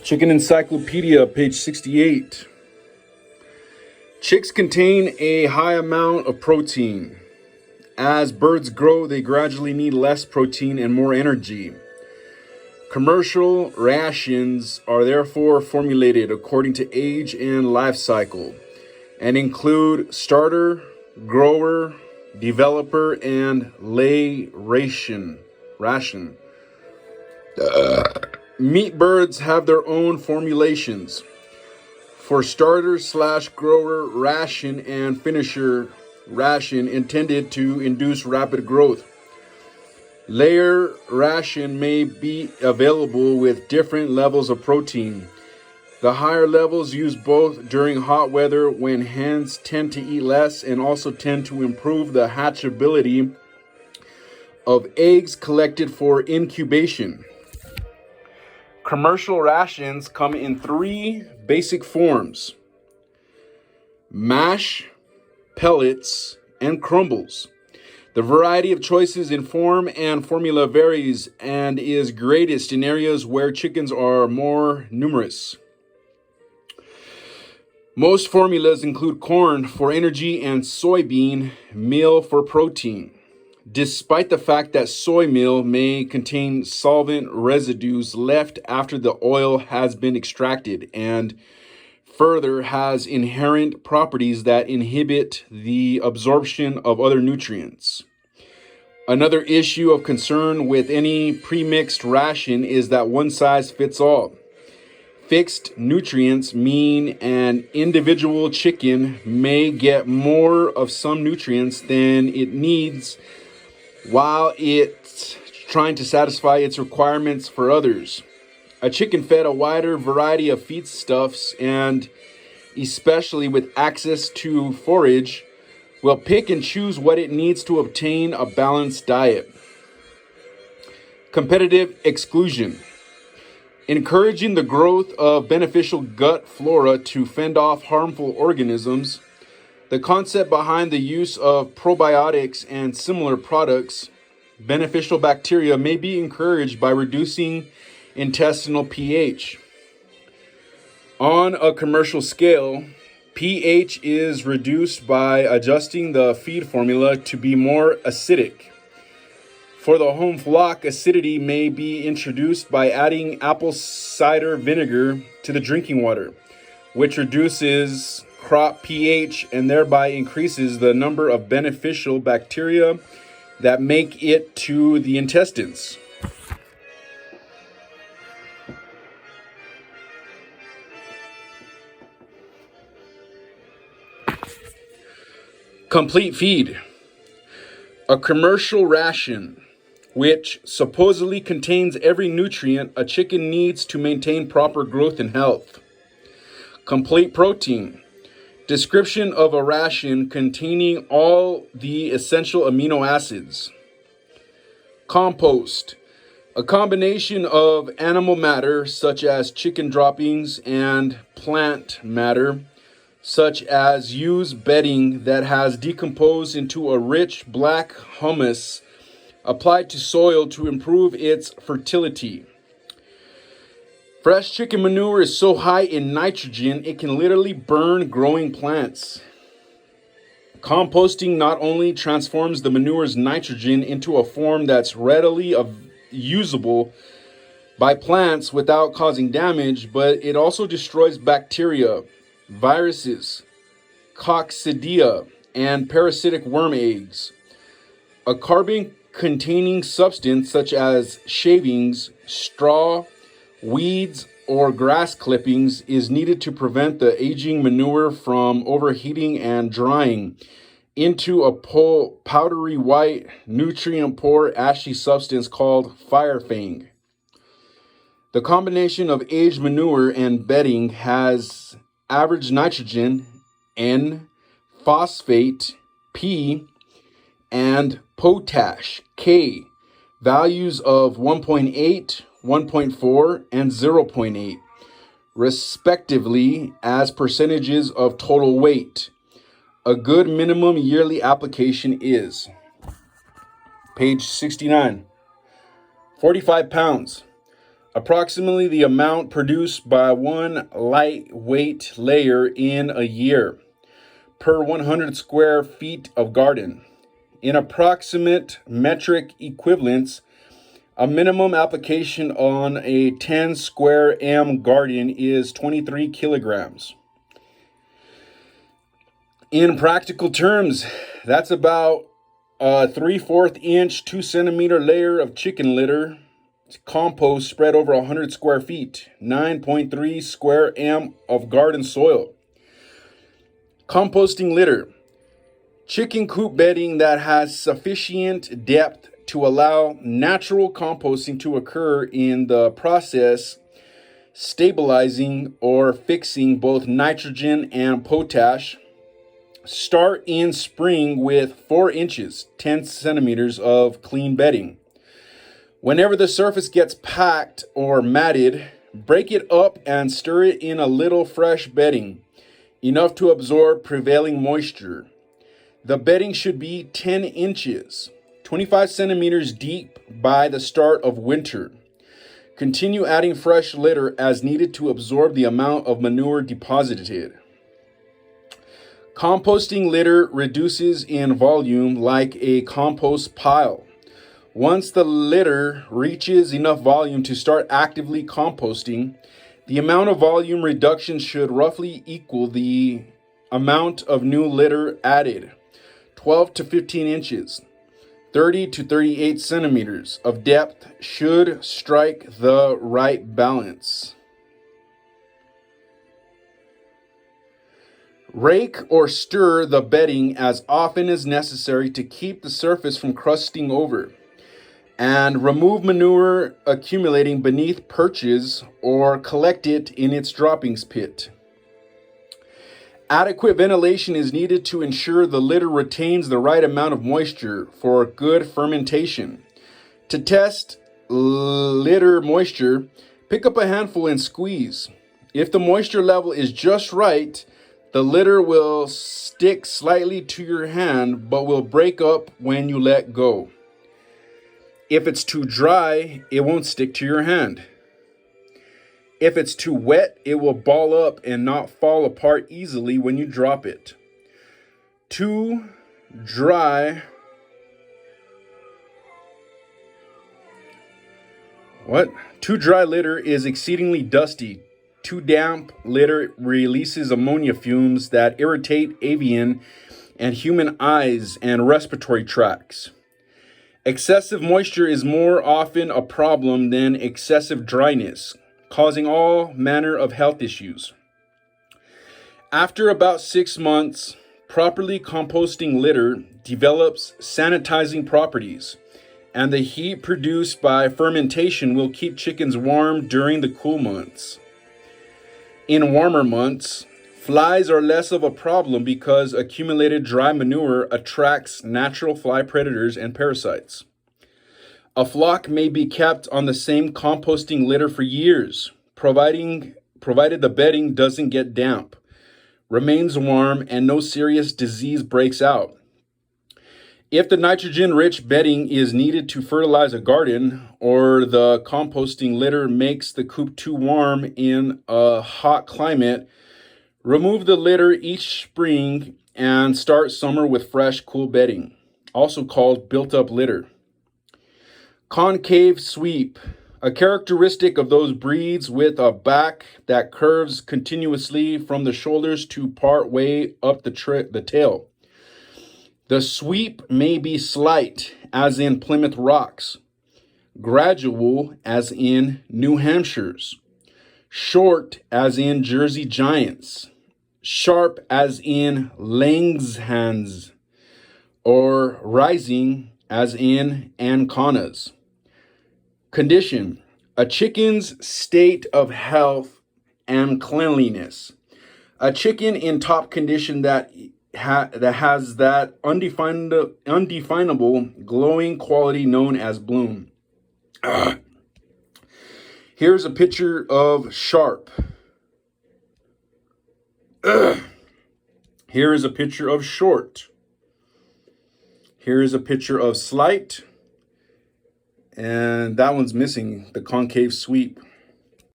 Chicken Encyclopedia, page 68. Chicks contain a high amount of protein. As birds grow, they gradually need less protein and more energy. Commercial rations are therefore formulated according to age and life cycle and include starter, grower, developer, and lay ration. Meat birds have their own formulations for starter/grower ration and finisher ration intended to induce rapid growth. Layer ration may be available with different levels of protein. The higher levels used both during hot weather when hens tend to eat less and also tend to improve the hatchability of eggs collected for incubation. Commercial rations come in three basic forms: mash, pellets, and crumbles. The variety of choices in form and formula varies and is greatest in areas where chickens are more numerous. Most formulas include corn for energy and soybean meal for protein. Despite the fact that soy meal may contain solvent residues left after the oil has been extracted and further has inherent properties that inhibit the absorption of other nutrients. Another issue of concern with any premixed ration is that one size fits all. Fixed nutrients mean an individual chicken may get more of some nutrients than it needs while it's trying to satisfy its requirements for others. A chicken fed a wider variety of feedstuffs, and especially with access to forage, will pick and choose what it needs to obtain a balanced diet. Competitive exclusion. Encouraging the growth of beneficial gut flora to fend off harmful organisms. The concept behind the use of probiotics and similar products, beneficial bacteria, may be encouraged by reducing intestinal pH. On a commercial scale, pH is reduced by adjusting the feed formula to be more acidic. For the home flock, acidity may be introduced by adding apple cider vinegar to the drinking water, which reduces crop pH and thereby increases the number of beneficial bacteria that make it to the intestines. Complete feed. A commercial ration, which supposedly contains every nutrient a chicken needs to maintain proper growth and health. Complete protein. Description of a ration containing all the essential amino acids. Compost. A combination of animal matter, such as chicken droppings, and plant matter, such as used bedding that has decomposed into a rich black humus applied to soil to improve its fertility. Fresh chicken manure is so high in nitrogen it can literally burn growing plants. Composting not only transforms the manure's nitrogen into a form that's readily usable by plants without causing damage, but it also destroys bacteria, viruses, coccidia, and parasitic worm eggs. A carbon-containing substance such as shavings, straw, weeds, or grass clippings is needed to prevent the aging manure from overheating and drying into a powdery white, nutrient-poor, ashy substance called firefang. The combination of aged manure and bedding has average nitrogen, N, phosphate, P, and potash, K, values of 1.8, 1.4, and 0.8, respectively, as percentages of total weight. A good minimum yearly application is, page 69, 45 pounds. approximately the amount produced by one lightweight layer in a year per 100 square feet of garden. In approximate metric equivalents, a minimum application on a 10 square m garden is 23 kilograms. In practical terms, that's about a 3/4 inch, 2 centimeter layer of chicken litter compost spread over 100 square feet, 9.3 square m of garden soil. Composting litter. Chicken coop bedding that has sufficient depth to allow natural composting to occur, in the process stabilizing or fixing both nitrogen and potash. Start in spring with 4 inches, 10 centimeters of clean bedding. Whenever the surface gets packed or matted, break it up and stir it in a little fresh bedding, enough to absorb prevailing moisture. The bedding should be 10 inches, 25 centimeters deep by the start of winter. Continue adding fresh litter as needed to absorb the amount of manure deposited. Composting litter reduces in volume like a compost pile. Once the litter reaches enough volume to start actively composting, the amount of volume reduction should roughly equal the amount of new litter added, 12 to 15 inches, 30 to 38 centimeters of depth should strike the right balance. Rake or stir the bedding as often as necessary to keep the surface from crusting over, and remove manure accumulating beneath perches or collect it in its droppings pit. Adequate ventilation is needed to ensure the litter retains the right amount of moisture for good fermentation. To test litter moisture, pick up a handful and squeeze. If the moisture level is just right, the litter will stick slightly to your hand but will break up when you let go. If it's too dry, it won't stick to your hand. If it's too wet, it will ball up and not fall apart easily when you drop it. Too dry litter is exceedingly dusty. Too damp litter releases ammonia fumes that irritate avian and human eyes and respiratory tracts. Excessive moisture is more often a problem than excessive dryness, causing all manner of health issues. After about 6 months, properly composting litter develops sanitizing properties, and the heat produced by fermentation will keep chickens warm during the cool months. In warmer months, flies are less of a problem because accumulated dry manure attracts natural fly predators and parasites. A flock may be kept on the same composting litter for years, provided the bedding doesn't get damp, remains warm, and no serious disease breaks out. If the nitrogen-rich bedding is needed to fertilize a garden, or the composting litter makes the coop too warm in a hot climate, remove the litter each spring and start summer with fresh, cool bedding, also called built-up litter. Concave sweep, a characteristic of those breeds with a back that curves continuously from the shoulders to part way up the tail. The sweep may be slight, as in Plymouth Rocks, gradual, as in New Hampshires, short, as in Jersey Giants, sharp, as in Langshans, or rising, as in Anconas. Condition: a chicken's state of health and cleanliness. A chicken in top condition that has that undefinable glowing quality known as bloom. Here's a picture of sharp. Here is a picture of short. Here is a picture of slight. and that one's missing, the concave sweep.